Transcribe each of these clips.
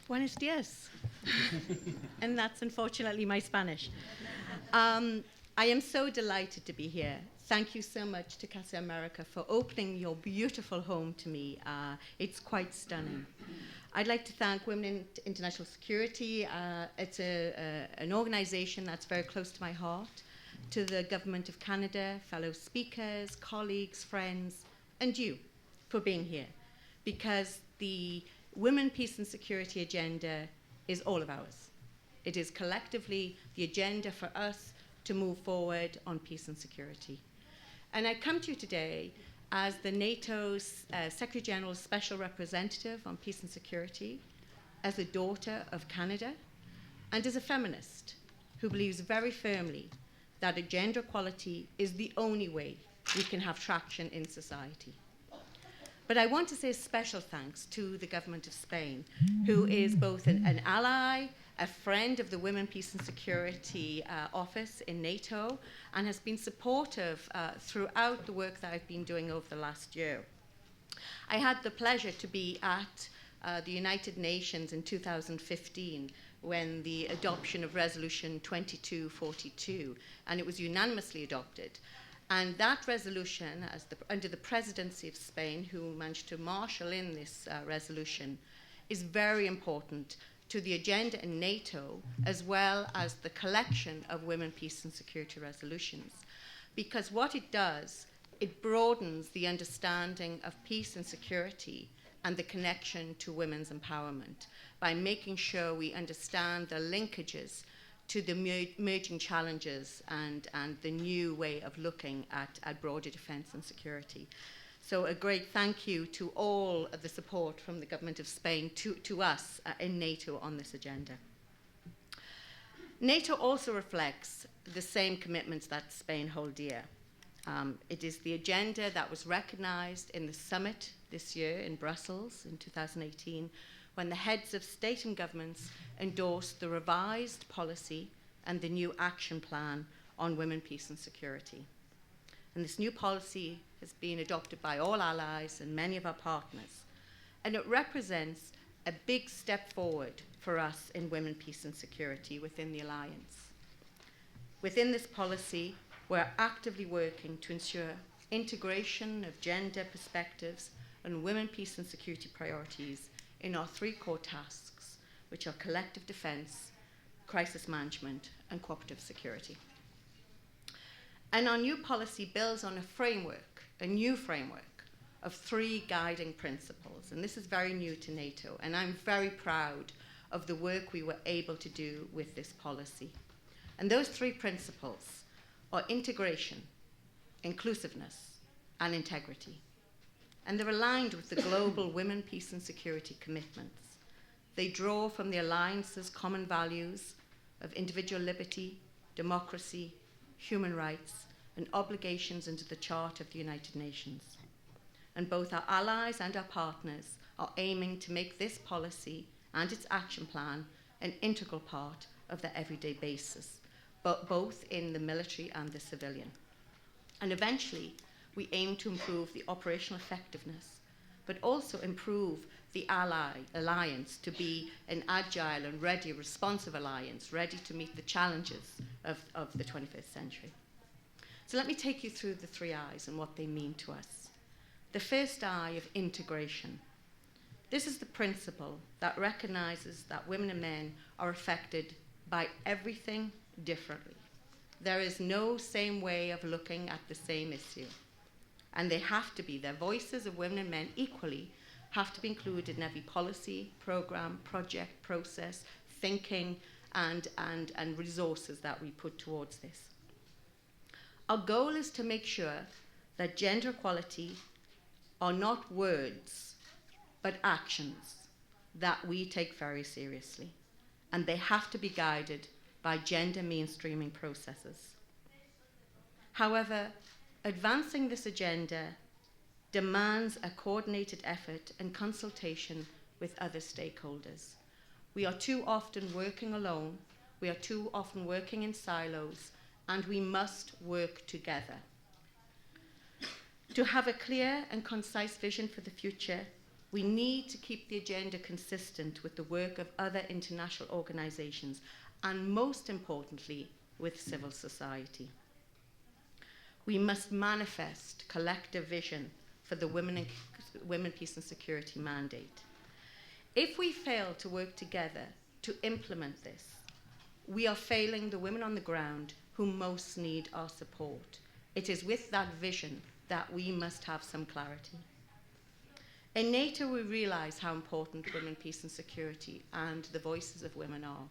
Buenos dias. And that's unfortunately my Spanish. I am so delighted to be here. Thank you so much to Casa America for opening your beautiful home to me. It's quite stunning. I'd like to thank Women in International Security. It's an organization that's very close to my heart. To the Government of Canada, fellow speakers, colleagues, friends, and you for being here. Because the Women, Peace and Security agenda is all of ours. It is collectively the agenda for us to move forward on peace and security. And I come to you today as the NATO's Secretary General's Special Representative on Peace and Security, as a daughter of Canada, and as a feminist who believes very firmly that gender equality is the only way we can have traction in society. But I want to say a special thanks to the government of Spain, who is both an ally, a friend of the Women, Peace and Security office in NATO, and has been supportive throughout the work that I've been doing over the last year. I had the pleasure to be at the United Nations in 2015 when the adoption of Resolution 2242, and it was unanimously adopted. And that resolution, under the presidency of Spain, who managed to marshal in this resolution, is very important to the agenda in NATO, as well as the collection of women, peace and security resolutions. Because what it does, it broadens the understanding of peace and security and the connection to women's empowerment by making sure we understand the linkages to the emerging challenges and the new way of looking at broader defence and security. So a great thank you to all of the support from the government of Spain to us in NATO on this agenda. NATO also reflects the same commitments that Spain hold dear. It is the agenda that was recognised in the summit this year in Brussels in 2018, when the heads of state and governments endorsed the revised policy and the new action plan on women, peace and security. And this new policy has been adopted by all allies and many of our partners. And it represents a big step forward for us in women, peace and security within the alliance. Within this policy, we're actively working to ensure integration of gender perspectives and women, peace and security priorities in our three core tasks, which are collective defence, crisis management, and cooperative security. And our new policy builds on a new framework of three guiding principles. And this is very new to NATO, and I'm very proud of the work we were able to do with this policy. And those three principles are integration, inclusiveness, and integrity. And they're aligned with the global women, peace and security commitments. They draw from the alliance's common values of individual liberty, democracy, human rights, and obligations under the Charter of the United Nations. And both our allies and our partners are aiming to make this policy and its action plan an integral part of their everyday basis, but both in the military and the civilian. And eventually, we aim to improve the operational effectiveness, but also improve the alliance to be an agile and ready, responsive alliance, ready to meet the challenges of the 21st century. So let me take you through the three I's and what they mean to us. The first I of integration. This is the principle that recognizes that women and men are affected by everything differently. There is no same way of looking at the same issue. And they have to be, their voices of women and men equally have to be included in every policy, program, project, process, thinking, and resources that we put towards this. Our goal is to make sure that gender equality are not words, but actions that we take very seriously. And they have to be guided by gender mainstreaming processes. However, advancing this agenda demands a coordinated effort and consultation with other stakeholders. We are too often working alone, we are too often working in silos, and we must work together. To have a clear and concise vision for the future, We need to keep the agenda consistent with the work of other international organisations and, most importantly, with civil society. We must manifest collective vision for the Women, Peace and Security mandate. If we fail to work together to implement this, we are failing the women on the ground who most need our support. It is with that vision that we must have some clarity. In NATO, we realise how important women, peace and security and the voices of women are.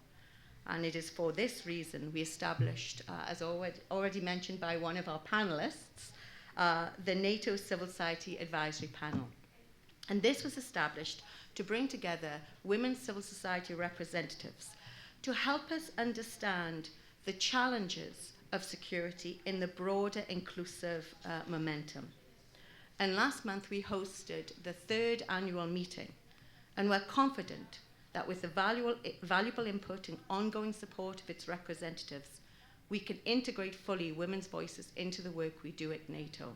And it is for this reason we established, as already mentioned by one of our panellists, the NATO Civil Society Advisory Panel. And this was established to bring together women civil society representatives to help us understand the challenges of security in the broader inclusive momentum. And last month we hosted the 3rd annual meeting, and we're confident that with the valuable input and ongoing support of its representatives, we can integrate fully women's voices into the work we do at NATO.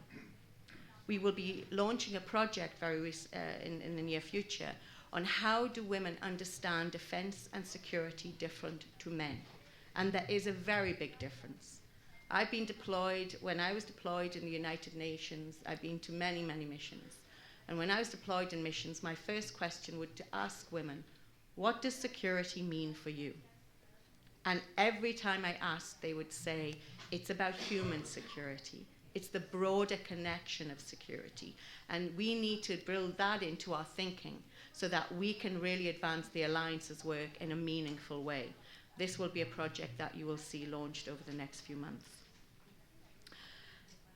We will be launching a project in the near future on how do women understand defence and security different to men. And there is a very big difference. I've been deployed, when I was deployed in the United Nations, I've been to many, many missions. And when I was deployed in missions, my first question would to ask women, what does security mean for you? And every time I asked, they would say, it's about human security. It's the broader connection of security. And we need to build that into our thinking so that we can really advance the alliance's work in a meaningful way. This will be a project that you will see launched over the next few months.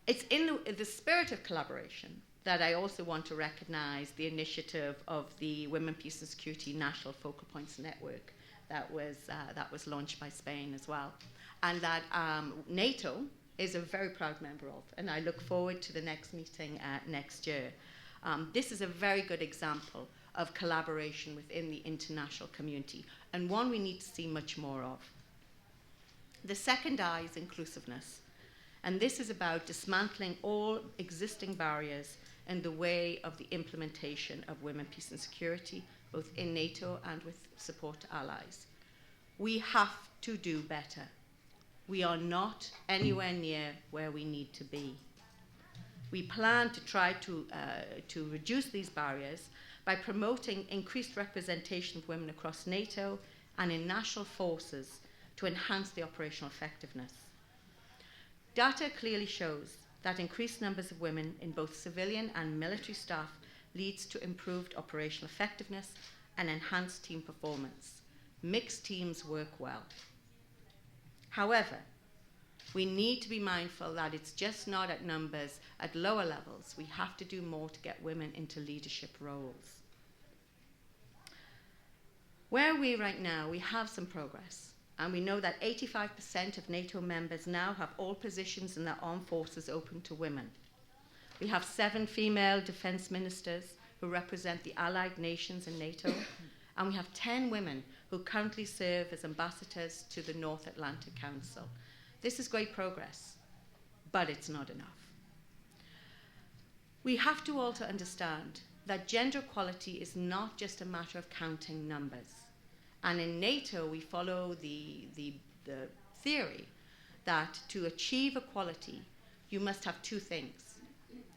It's in the spirit of collaboration that I also want to recognise the initiative of the Women, Peace and Security National Focal Points Network that was launched by Spain as well, and that NATO is a very proud member of, and I look forward to the next meeting next year. This is a very good example of collaboration within the international community, and one we need to see much more of. The second I is inclusiveness, and this is about dismantling all existing barriers in the way of the implementation of women, peace and security, both in NATO and with support to allies. We have to do better. We are not anywhere near where we need to be. We plan to try to reduce these barriers by promoting increased representation of women across NATO and in national forces to enhance the operational effectiveness. Data clearly shows that increased numbers of women in both civilian and military staff leads to improved operational effectiveness and enhanced team performance. Mixed teams work well. However, we need to be mindful that it's just not at numbers at lower levels. We have to do more to get women into leadership roles. Where we right now, we have some progress. And we know that 85% of NATO members now have all positions in their armed forces open to women. We have 7 female defense ministers who represent the allied nations in NATO, and we have 10 women who currently serve as ambassadors to the North Atlantic Council. This is great progress, but it's not enough. We have to also understand that gender equality is not just a matter of counting numbers. And in NATO, we follow the theory that to achieve equality, you must have 2 things.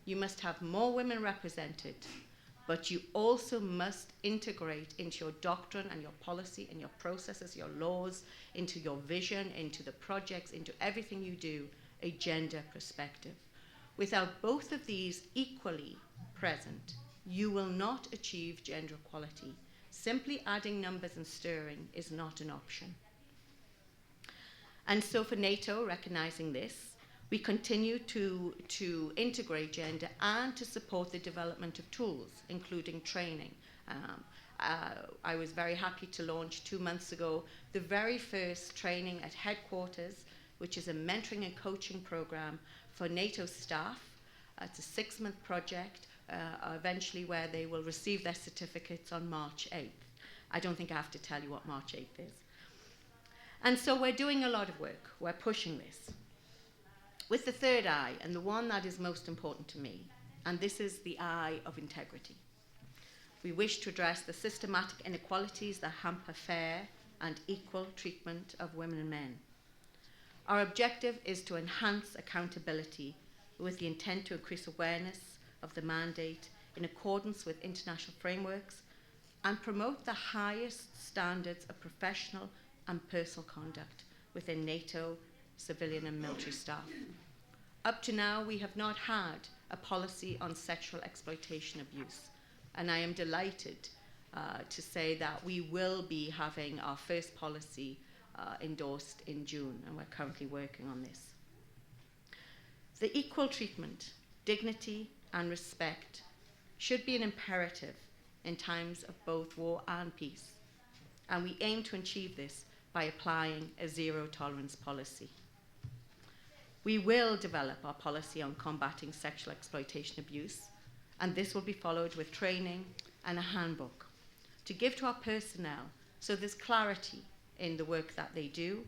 You must have more women represented, but you also must integrate into your doctrine and your policy and your processes, your laws, into your vision, into the projects, into everything you do, a gender perspective. Without both of these equally present, you will not achieve gender equality. Simply adding numbers and stirring is not an option. And so for NATO, recognizing this, we continue to integrate gender and to support the development of tools, including training. I was very happy to launch 2 months ago the very first training at headquarters, which is a mentoring and coaching program for NATO staff. It's a 6-month project, eventually where they will receive their certificates on March 8th. I don't think I have to tell you what March 8th is. And so we're doing a lot of work. We're pushing this. With the third I, and the one that is most important to me, and this is the I of integrity. We wish to address the systematic inequalities that hamper fair and equal treatment of women and men. Our objective is to enhance accountability with the intent to increase awareness of the mandate in accordance with international frameworks and promote the highest standards of professional and personal conduct within NATO civilian and military staff. Up to now, we have not had a policy on sexual exploitation abuse, and I am delighted to say that we will be having our first policy endorsed in June, and we're currently working on this. The equal treatment, dignity, and respect should be an imperative in times of both war and peace, and we aim to achieve this by applying a zero-tolerance policy. We will develop our policy on combating sexual exploitation abuse, and this will be followed with training and a handbook to give to our personnel so there's clarity in the work that they do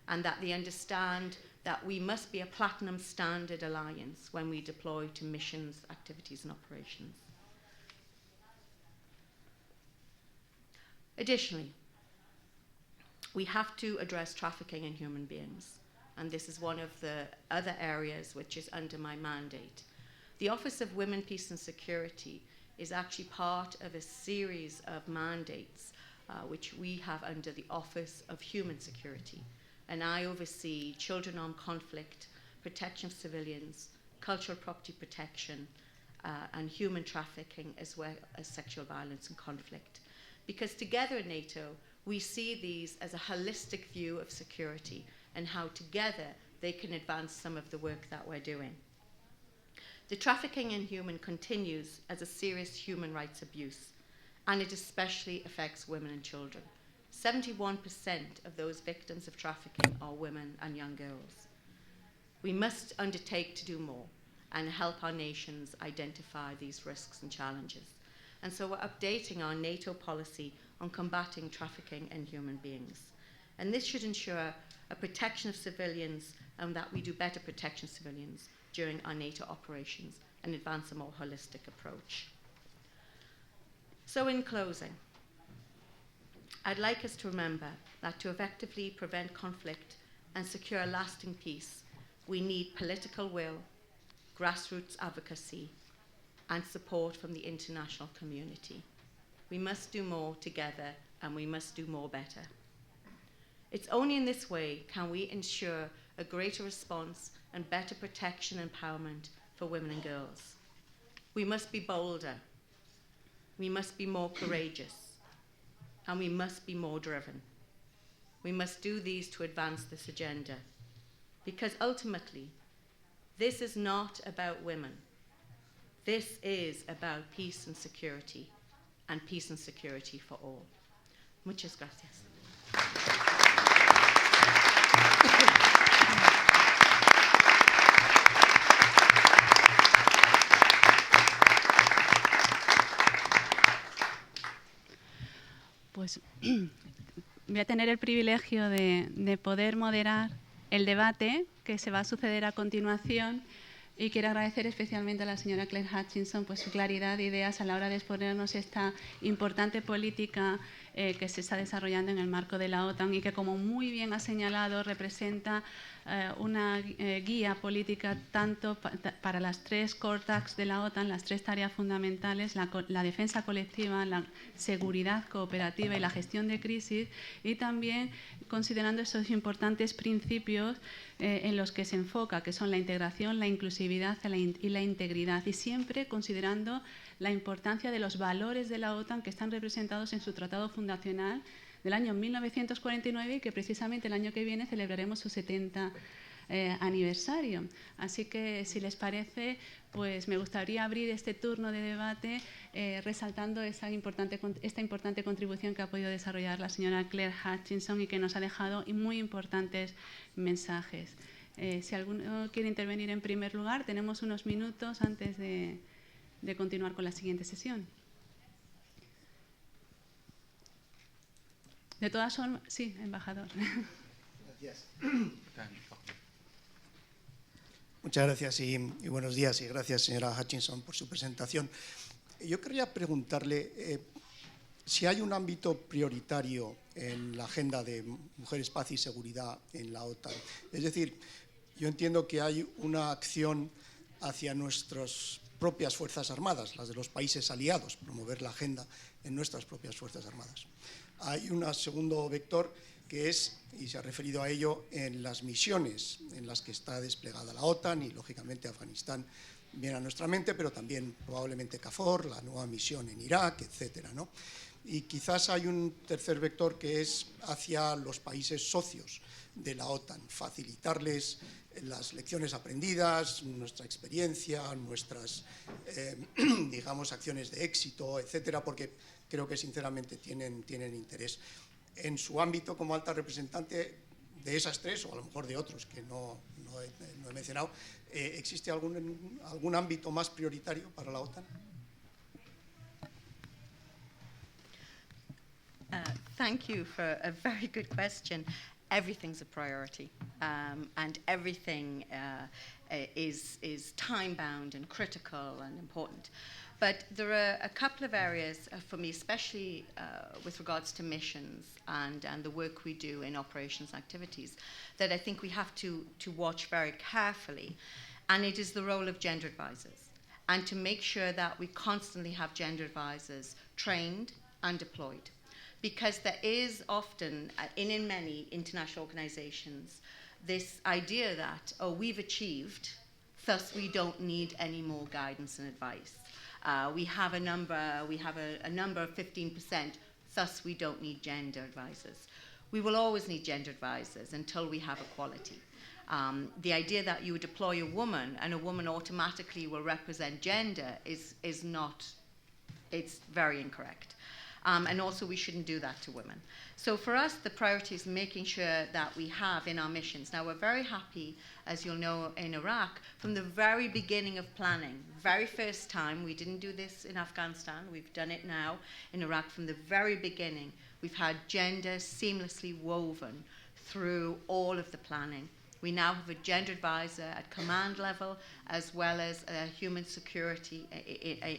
and that they understand that we must be a platinum standard alliance when we deploy to missions, activities, and operations. Additionally, we have to address trafficking in human beings, and this is one of the other areas which is under my mandate. The Office of Women, Peace and Security is actually part of a series of mandates which we have under the Office of Human Security, and I oversee children armed conflict, protection of civilians, cultural property protection, and human trafficking, as well as sexual violence and conflict. Because together in NATO, we see these as a holistic view of security and how together they can advance some of the work that we're doing. The trafficking in human continues as a serious human rights abuse, and it especially affects women and children. 71% of those victims of trafficking are women and young girls. We must undertake to do more and help our nations identify these risks and challenges. And so we're updating our NATO policy on combating trafficking in human beings. And this should ensure a protection of civilians and that we do better protection of civilians during our NATO operations and advance a more holistic approach. So in closing, I'd like us to remember that to effectively prevent conflict and secure lasting peace, we need political will, grassroots advocacy, and support from the international community. We must do more together, and we must do more better. It's only in this way can we ensure a greater response and better protection and empowerment for women and girls. We must be bolder, we must be more courageous, and we must be more driven. We must do these to advance this agenda, because ultimately, this is not about women. This is about peace and security for all. Muchas gracias. Pues voy a tener el privilegio de poder moderar el debate que se va a suceder a continuación. Y quiero agradecer especialmente a la señora Claire Hutchinson pues, su claridad de ideas a la hora de exponernos esta importante política que se está desarrollando en el marco de la OTAN y que, como muy bien ha señalado, representa una guía política tanto para las tres core tags de la OTAN, las tres tareas fundamentales, la defensa colectiva, la seguridad cooperativa y la gestión de crisis, y también considerando esos importantes principios en los que se enfoca, que son la integración, la inclusividad y la integridad, y siempre considerando la importancia de los valores de la OTAN que están representados en su tratado fundacional del año 1949 y que precisamente el año que viene celebraremos su 70 aniversario. Así que, si les parece, pues me gustaría abrir este turno de debate resaltando esta importante contribución que ha podido desarrollar la señora Claire Hutchinson y que nos ha dejado muy importantes mensajes. Si alguno quiere intervenir en primer lugar, tenemos unos minutos antes de continuar con la siguiente sesión. De todas formas, sí, embajador. Gracias. Muchas gracias y buenos días, y gracias, señora Hutchinson, por su presentación. Yo quería preguntarle si hay un ámbito prioritario en la agenda de mujeres, paz y seguridad en la OTAN. Es decir, yo entiendo que hay una acción hacia nuestras propias Fuerzas Armadas, las de los países aliados, promover la agenda en nuestras propias Fuerzas Armadas. Hay un segundo vector que es, y se ha referido a ello, en las misiones en las que está desplegada la OTAN y, lógicamente, Afganistán viene a nuestra mente, pero también probablemente KFOR, la nueva misión en Irak, etcétera, ¿no? Y quizás hay un tercer vector que es hacia los países socios de la OTAN, facilitarles las lecciones aprendidas, nuestra experiencia, nuestras, digamos, acciones de éxito, etcétera, porque creo que sinceramente tienen interés. En su ámbito como alta representante de esas tres, o a lo mejor de otros que no he mencionado, ¿existe algún ámbito más prioritario para la OTAN? Thank you for a very good question. Everything's a priority, and everything is time-bound and critical and important. But there are a couple of areas for me, especially with regards to missions and the work we do in operations activities, that I think we have to watch very carefully. And it is the role of gender advisors, and to make sure that we constantly have gender advisors trained and deployed. Because there is often, in many international organizations, this idea that, oh, we've achieved, thus we don't need any more guidance and advice. We have a number of 15%, thus we don't need gender advisors. We will always need gender advisors until we have equality. The idea that you would deploy a woman and a woman automatically will represent gender is not, it's very incorrect. And also we shouldn't do that to women. So for us, the priority is making sure that we have in our missions. Now, we're very happy, as you'll know, in Iraq, from the very beginning of planning, very first time, we didn't do this in Afghanistan, we've done it now in Iraq. From the very beginning, we've had gender seamlessly woven through all of the planning. We now have a gender advisor at command level, as well as human security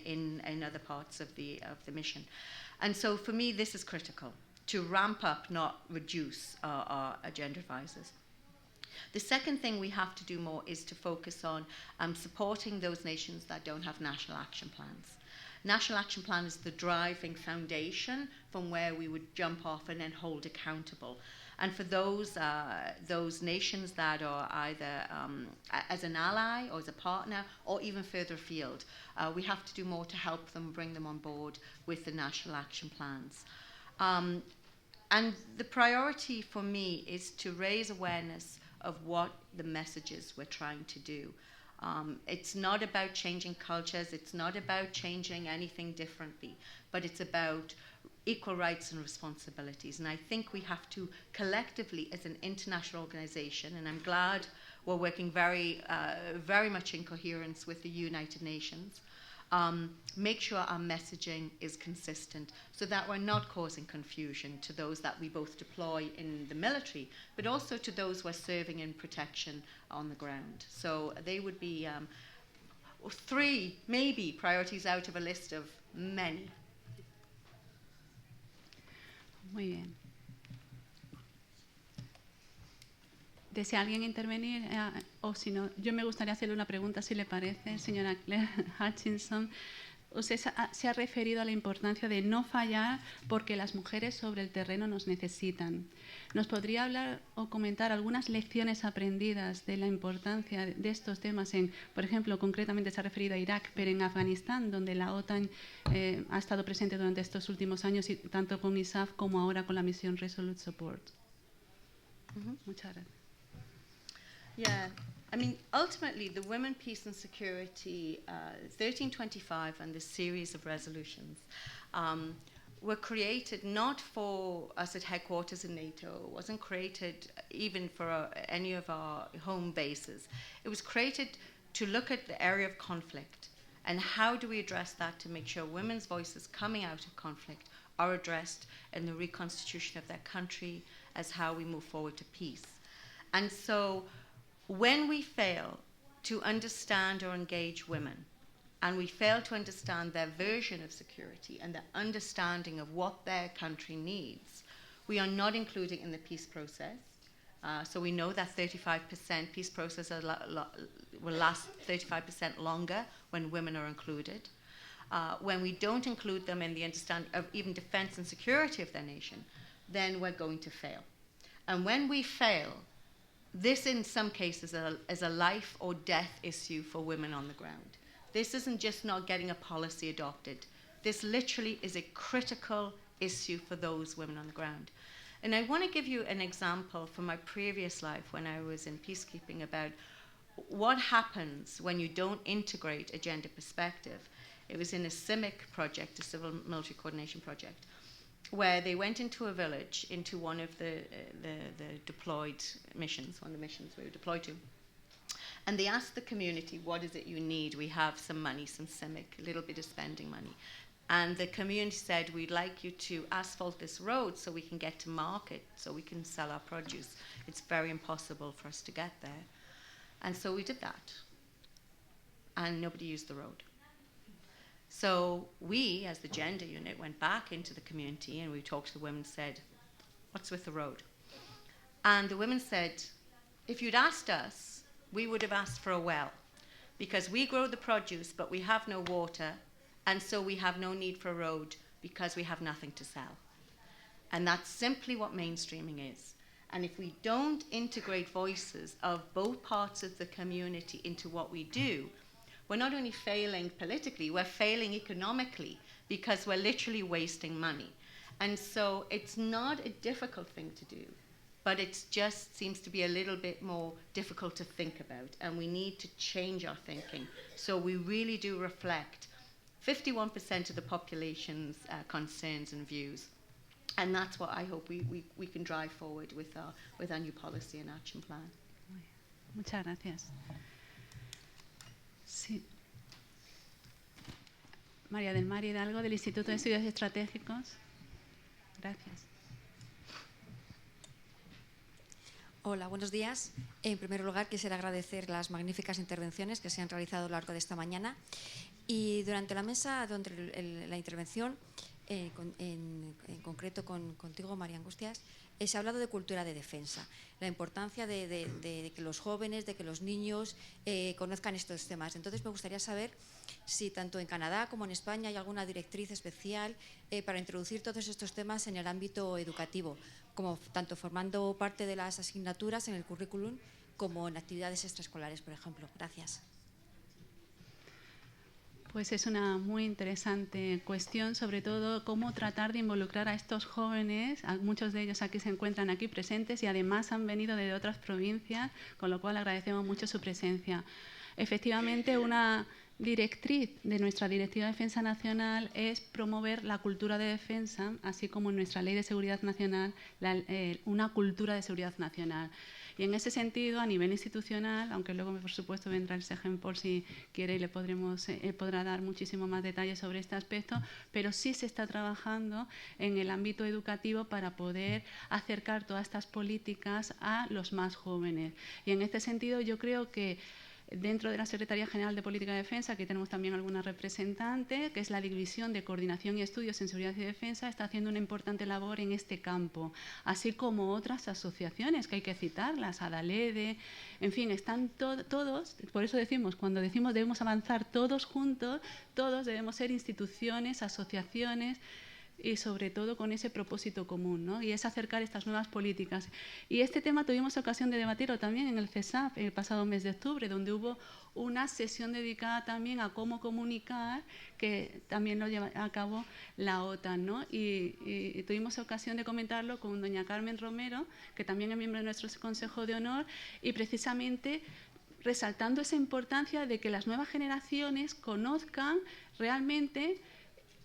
in other parts of the mission. And so for me, this is critical, to ramp up, not reduce our gender advisors. The second thing we have to do more is to focus on supporting those nations that don't have national action plans. National action plan is the driving foundation from where we would jump off and then hold accountable. And for those nations that are either as an ally or as a partner or even further afield, we have to do more to help them, bring them on board with the national action plans. And the priority for me is to raise awareness of what the messages we're trying to do. It's not about changing cultures, it's not about changing anything differently, but it's about equal rights and responsibilities. And I think we have to collectively, as an international organization, and I'm glad we're working very much in coherence with the United Nations, make sure our messaging is consistent so that we're not causing confusion to those that we both deploy in the military, but also to those who are serving in protection on the ground. So they would be 3, maybe, priorities out of a list of many. Muy bien. ¿Desea alguien intervenir? O si no, yo me gustaría hacerle una pregunta, si le parece, señora Claire Hutchinson. Usted se ha referido a la importancia de no fallar porque las mujeres sobre el terreno nos necesitan. ¿Nos podría hablar o comentar algunas lecciones aprendidas de la importancia de estos temas en, por ejemplo, concretamente se ha referido a Irak, pero en Afganistán, donde la OTAN ha estado presente durante estos últimos años, y tanto con ISAF como ahora con la misión Resolute Support? Muchas gracias. Yeah, I mean, ultimately, the Women, Peace and Security 1325 and this series of resolutions were created not for us at headquarters in NATO. It wasn't created even for any of our home bases. It was created to look at the area of conflict and how do we address that to make sure women's voices coming out of conflict are addressed in the reconstitution of their country as how we move forward to peace. And so when we fail to understand or engage women and we fail to understand their version of security and their understanding of what their country needs, we are not including in the peace process. So we know that 35% peace process will last 35% longer when women are included. When we don't include them in the understanding of even defense and security of their nation, then we're going to fail. And when we fail, this in some cases is a life or death issue for women on the ground. This isn't just not getting a policy adopted. This literally is a critical issue for those women on the ground. And I want to give you an example from my previous life when I was in peacekeeping about what happens when you don't integrate a gender perspective. It was in a CIMIC project, a civil military coordination project, where they went into a village, into one of the deployed missions, one of the missions we were deployed to. And they asked the community, what is it you need? We have some money, some CIMIC, a little bit of spending money. And the community said, we'd like you to asphalt this road so we can get to market, so we can sell our produce. It's very impossible for us to get there. And so we did that. And nobody used the road. So we, as the gender unit, went back into the community and we talked to the women and said, what's with the road? And the women said, if you'd asked us, we would have asked for a well, because we grow the produce, but we have no water, and so we have no need for a road because we have nothing to sell. And that's simply what mainstreaming is. And if we don't integrate voices of both parts of the community into what we do, we're not only failing politically, we're failing economically because we're literally wasting money. And so it's not a difficult thing to do, but it just seems to be a little bit more difficult to think about. And we need to change our thinking so we really do reflect 51% of the population's concerns and views. And that's what I hope we can drive forward with our new policy and action plan. Muchas gracias. Sí. María del Mar Hidalgo, del Instituto de Estudios Estratégicos. Gracias. Hola, buenos días. En primer lugar, quisiera agradecer las magníficas intervenciones que se han realizado a lo largo de esta mañana. Y durante la mesa, durante la intervención, en concreto contigo, María Angustias, se ha hablado de cultura de defensa, la importancia de que los jóvenes, de que los niños conozcan estos temas. Entonces, me gustaría saber si tanto en Canadá como en España hay alguna directriz especial para introducir todos estos temas en el ámbito educativo, como tanto formando parte de las asignaturas en el currículum como en actividades extraescolares, por ejemplo. Gracias. Pues es una muy interesante cuestión, sobre todo cómo tratar de involucrar a estos jóvenes. Muchos de ellos aquí se encuentran aquí presentes y además han venido de otras provincias, con lo cual agradecemos mucho su presencia. Efectivamente, una directriz de nuestra Directiva de Defensa Nacional es promover la cultura de defensa, así como en nuestra Ley de Seguridad Nacional, una cultura de seguridad nacional. Y en ese sentido, a nivel institucional, aunque luego, por supuesto, vendrá el SEGEN por si quiere y le podrá dar muchísimo más detalles sobre este aspecto, pero sí se está trabajando en el ámbito educativo para poder acercar todas estas políticas a los más jóvenes. Y en este sentido, yo creo que dentro de la Secretaría General de Política de Defensa, aquí tenemos también alguna representante, que es la División de Coordinación y Estudios en Seguridad y Defensa, está haciendo una importante labor en este campo, así como otras asociaciones que hay que citarlas, ADALEDE, en fin, están todos, por eso decimos, cuando decimos debemos avanzar todos juntos, todos debemos ser instituciones, asociaciones, y sobre todo con ese propósito común, ¿no? Y es acercar estas nuevas políticas. Y este tema tuvimos ocasión de debatirlo también en el CESAF el pasado mes de octubre, donde hubo una sesión dedicada también a cómo comunicar, que también lo lleva a cabo la OTAN, ¿no? Y tuvimos ocasión de comentarlo con doña Carmen Romero, que también es miembro de nuestro Consejo de Honor, y precisamente resaltando esa importancia de que las nuevas generaciones conozcan realmente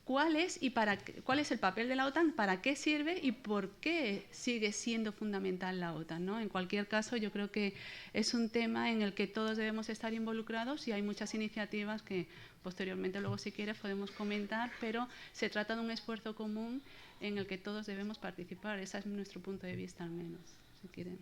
cuál es el papel de la OTAN, para qué sirve y por qué sigue siendo fundamental la OTAN, ¿no? En cualquier caso, yo creo que es un tema en el que todos debemos estar involucrados y hay muchas iniciativas que posteriormente, luego si quieres, podemos comentar, pero se trata de un esfuerzo común en el que todos debemos participar. Ese es nuestro punto de vista, al menos, si quieren.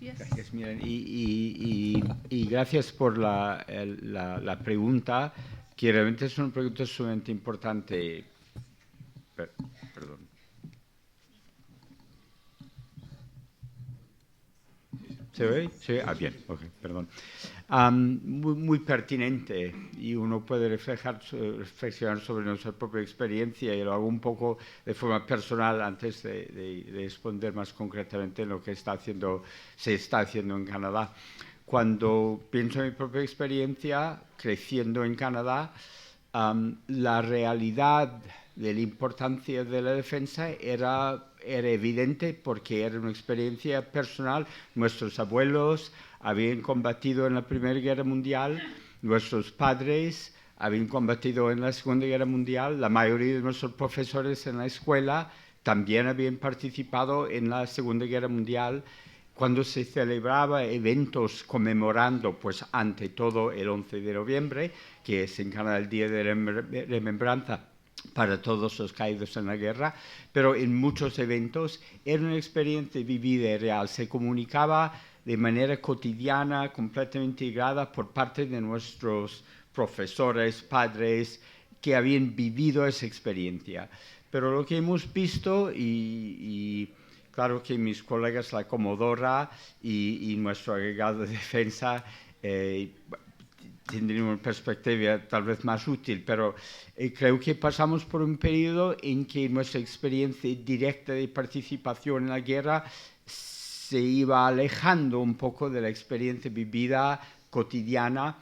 Yes. Gracias, Miren. Y gracias por la pregunta, que realmente es una pregunta sumamente importante. Perdón. ¿Se ve? ¿Sí? Ah, bien, ok, perdón. Muy pertinente, y uno puede reflexionar sobre nuestra propia experiencia, y lo hago un poco de forma personal antes de responder más concretamente en lo que se está haciendo en Canadá. Cuando pienso en mi propia experiencia creciendo en Canadá, la realidad de la importancia de la defensa era evidente, porque era una experiencia personal. Nuestros abuelos habían combatido en la Primera Guerra Mundial, nuestros padres habían combatido en la Segunda Guerra Mundial, la mayoría de nuestros profesores en la escuela también habían participado en la Segunda Guerra Mundial. Cuando se celebraba eventos conmemorando, pues ante todo el 11 de noviembre, que es en Canadá el Día de Remembranza para todos los caídos en la guerra, pero en muchos eventos era una experiencia vivida y real. Se comunicaba de manera cotidiana, completamente integrada por parte de nuestros profesores, padres, que habían vivido esa experiencia. Pero lo que hemos visto, y claro que mis colegas, la Comodora y nuestro agregado de defensa, tendrían una perspectiva tal vez más útil, pero creo que pasamos por un periodo en que nuestra experiencia directa de participación en la guerra se iba alejando un poco de la experiencia vivida cotidiana,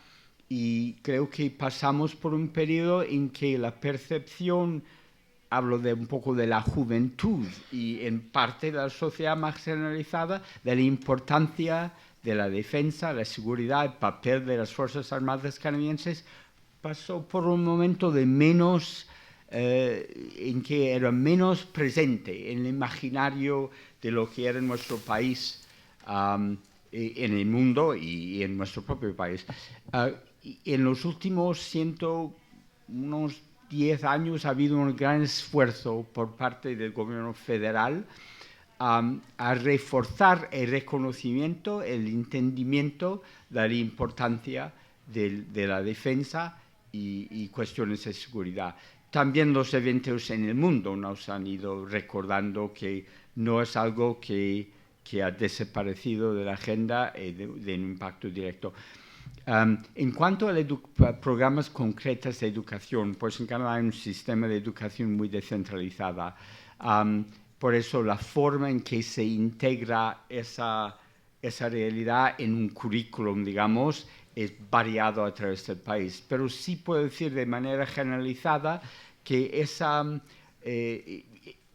y creo que pasamos por un periodo en que la percepción, hablo de un poco de la juventud y en parte de la sociedad más generalizada, de la importancia de la defensa, la seguridad, el papel de las Fuerzas Armadas canadienses, pasó por un momento de menos, en que era menos presente en el imaginario de lo que era nuestro país, en el mundo y en nuestro propio país. En los últimos unos 10 años ha habido un gran esfuerzo por parte del gobierno federal a reforzar el reconocimiento, el entendimiento de la importancia de la defensa y cuestiones de seguridad. También los eventos en el mundo nos han ido recordando que no es algo que ha desaparecido de la agenda de un impacto directo. En cuanto a programas concretos de educación, pues en Canadá hay un sistema de educación muy descentralizada. Por eso la forma en que se integra esa realidad en un currículum, digamos, es variado a través del país. Pero sí puedo decir de manera generalizada que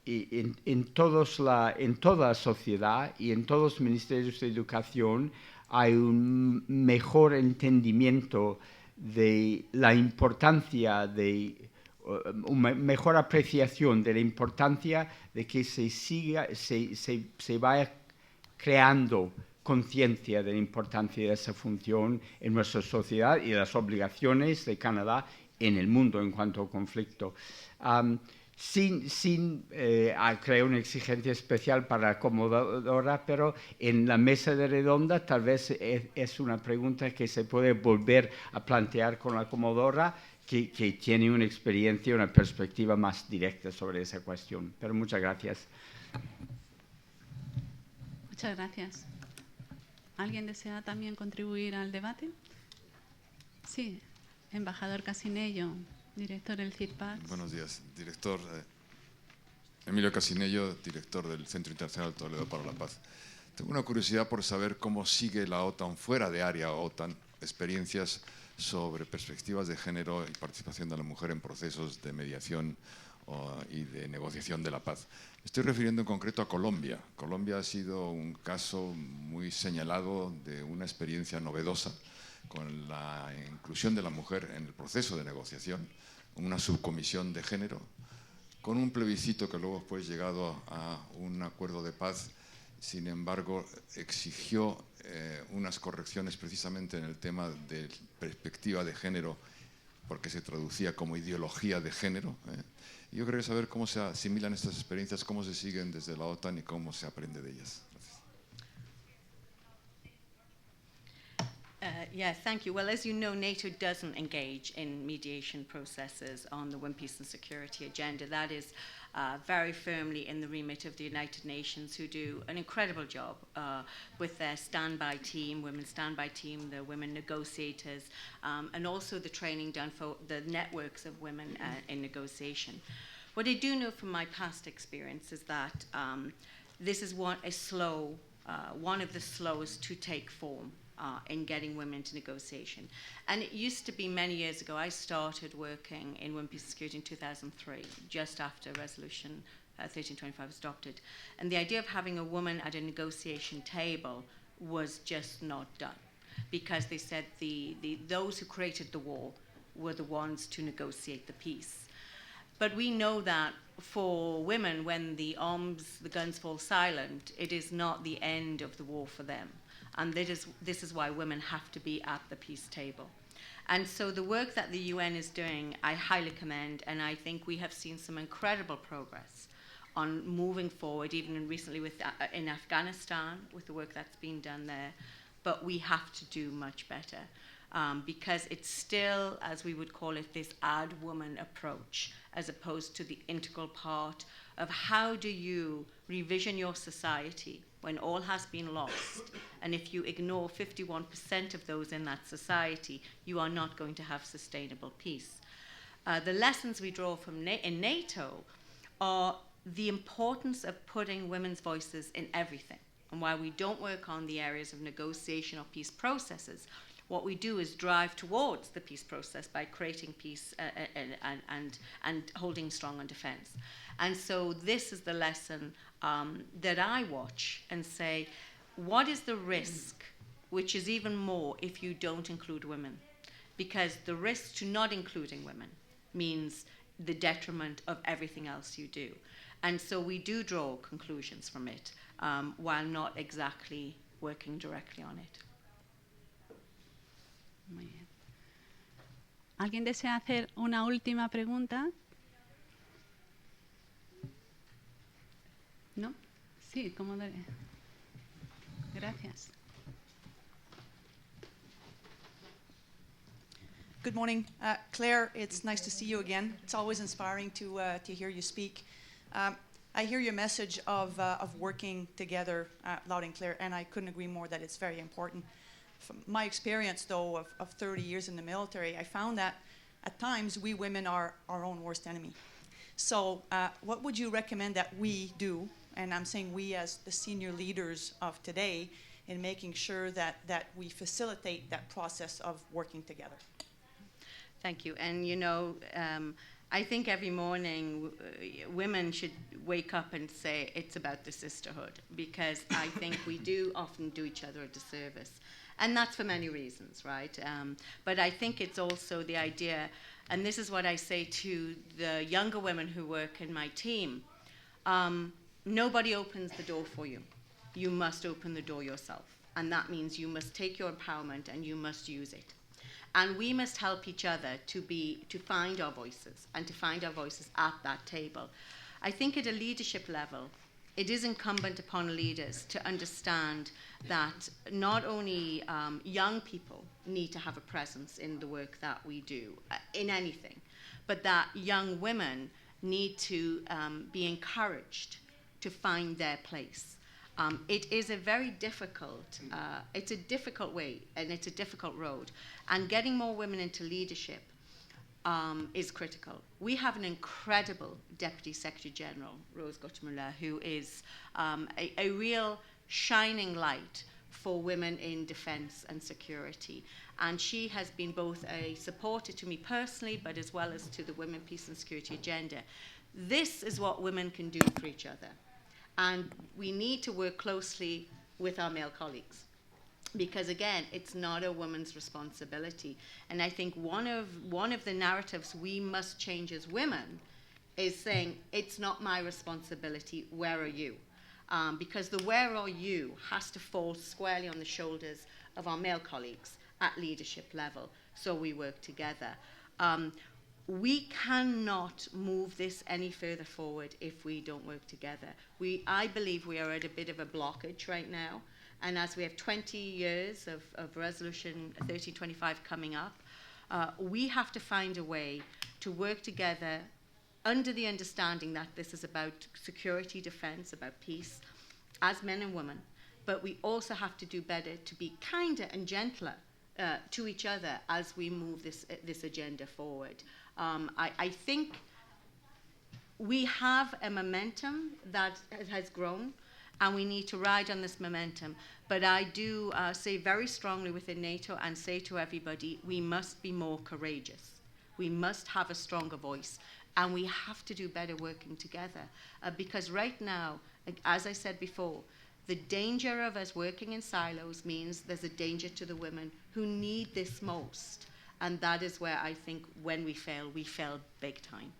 en toda la sociedad y en todos los ministerios de educación hay un mejor entendimiento de la importancia una mejor apreciación de la importancia de que se vaya creando conciencia de la importancia de esa función en nuestra sociedad y de las obligaciones de Canadá en el mundo en cuanto al conflicto. Sin crear una exigencia especial para la Comodora, pero en la mesa de redonda tal vez es una pregunta que se puede volver a plantear con la Comodora, que tiene una experiencia, una perspectiva más directa sobre esa cuestión. Pero muchas gracias. Muchas gracias. ¿Alguien desea también contribuir al debate? Sí, embajador Casinello, director del CIRPAX. Buenos días, director Emilio Casinello, director del Centro Internacional Toledo para la Paz. Tengo una curiosidad por saber cómo sigue la OTAN fuera de área OTAN, experiencias sobre perspectivas de género y participación de la mujer en procesos de mediación y de negociación de la paz. Estoy refiriendo en concreto a Colombia. Colombia ha sido un caso muy señalado de una experiencia novedosa con la inclusión de la mujer en el proceso de negociación, una subcomisión de género, con un plebiscito que luego fue llegado a un acuerdo de paz. Sin embargo, exigió unas correcciones precisamente en el tema de perspectiva de género, porque se traducía como ideología de género. Yo quería saber cómo se asimilan estas experiencias, cómo se siguen desde la OTAN y cómo se aprende de ellas. Gracias. Yes, thank you. Well, as you know, NATO doesn't engage in mediation processes on the Women, Peace and Security agenda. That is very firmly in the remit of the United Nations, who do an incredible job with their standby team, women standby team, the women negotiators, and also the training done for the networks of women in negotiation. What I do know from my past experience is that this is one of the slowest to take form in getting women into negotiation. And it used to be many years ago. I started working in Women, Peace and Security in 2003, just after Resolution 1325 was adopted. And the idea of having a woman at a negotiation table was just not done, because they said those who created the war were the ones to negotiate the peace. But we know that for women, when the guns fall silent, it is not the end of the war for them. And this is why women have to be at the peace table. And so the work that the UN is doing, I highly commend, and I think we have seen some incredible progress on moving forward, even recently in Afghanistan, with the work that's been done there. But we have to do much better, because it's still, as we would call it, this add woman approach, as opposed to the integral part of how do you revision your society when all has been lost. And if you ignore 51% of those in that society, you are not going to have sustainable peace. The lessons we draw from in NATO are the importance of putting women's voices in everything. And while we don't work on the areas of negotiation or peace processes, what we do is drive towards the peace process by creating peace and holding strong on defense. And so this is the lesson that I watch and say, what is the risk, which is even more if you don't include women? Because the risk to not including women means the detriment of everything else you do. And so we do draw conclusions from it, while not exactly working directly on it. Muy bien. ¿Alguien desea hacer una última pregunta? ¿No? Sí, ¿cómo debe? Gracias. Good morning. Claire, it's nice to see you again. It's always inspiring to hear you speak. I hear your message of working together loud and clear, and I couldn't agree more that it's very important. From my experience, though, of 30 years in the military, I found that at times we women are our own worst enemy. So what would you recommend that we do, and I'm saying we as the senior leaders of today, in making sure that we facilitate that process of working together? Thank you. And you know, I think every morning women should wake up and say it's about the sisterhood, because I think we do often do each other a disservice. And that's for many reasons, right? But I think it's also the idea, and this is what I say to the younger women who work in my team, nobody opens the door for you. You must open the door yourself. And that means you must take your empowerment and you must use it. And we must help each other to find our voices, and to find our voices at that table. I think at a leadership level, it is incumbent upon leaders to understand that not only young people need to have a presence in the work that we do, in anything, but that young women need to be encouraged to find their place. It is a very difficult, it's a difficult way, and it's a difficult road. And getting more women into leadership is critical. We have an incredible Deputy Secretary General, Rose Guttemüller, who is a real shining light for women in defense and security. And she has been both a supporter to me personally, but as well as to the Women, Peace and Security agenda. This is what women can do for each other. And we need to work closely with our male colleagues, because again, it's not a woman's responsibility. And I think one of the narratives we must change as women is saying, it's not my responsibility, where are you? Because the where are you has to fall squarely on the shoulders of our male colleagues at leadership level, so we work together. We cannot move this any further forward if we don't work together. I believe we are at a bit of a blockage right now, and as we have 20 years of Resolution 1325 coming up, we have to find a way to work together under the understanding that this is about security, defense, about peace, as men and women. But we also have to do better to be kinder and gentler to each other as we move this agenda forward. I think we have a momentum that has grown, and we need to ride on this momentum. But I do say very strongly within NATO and say to everybody, we must be more courageous. We must have a stronger voice, and we have to do better working together. Because right now, as I said before, the danger of us working in silos means there's a danger to the women who need this most. And that is where I think when we fail big time.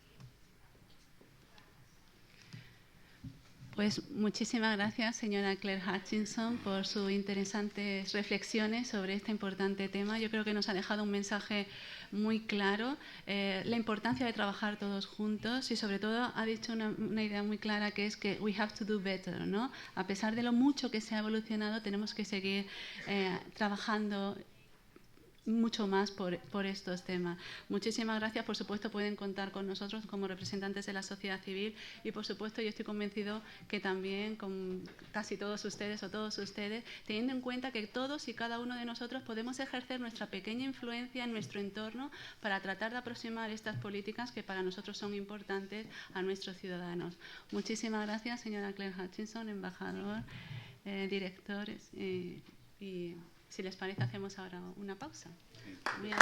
Pues muchísimas gracias, señora Claire Hutchinson, por sus interesantes reflexiones sobre este importante tema. Yo creo que nos ha dejado un mensaje muy claro, la importancia de trabajar todos juntos y sobre todo ha dicho una idea muy clara, que es que we have to do better, ¿no? A pesar de lo mucho que se ha evolucionado, tenemos que seguir trabajando mucho más por estos temas. Muchísimas gracias. Por supuesto, pueden contar con nosotros como representantes de la sociedad civil y, por supuesto, yo estoy convencido que también con casi todos ustedes o todos ustedes, teniendo en cuenta que todos y cada uno de nosotros podemos ejercer nuestra pequeña influencia en nuestro entorno para tratar de aproximar estas políticas que para nosotros son importantes a nuestros ciudadanos. Muchísimas gracias, señora Claire Hutchinson, embajador, directores y si les parece, hacemos ahora una pausa. Bien.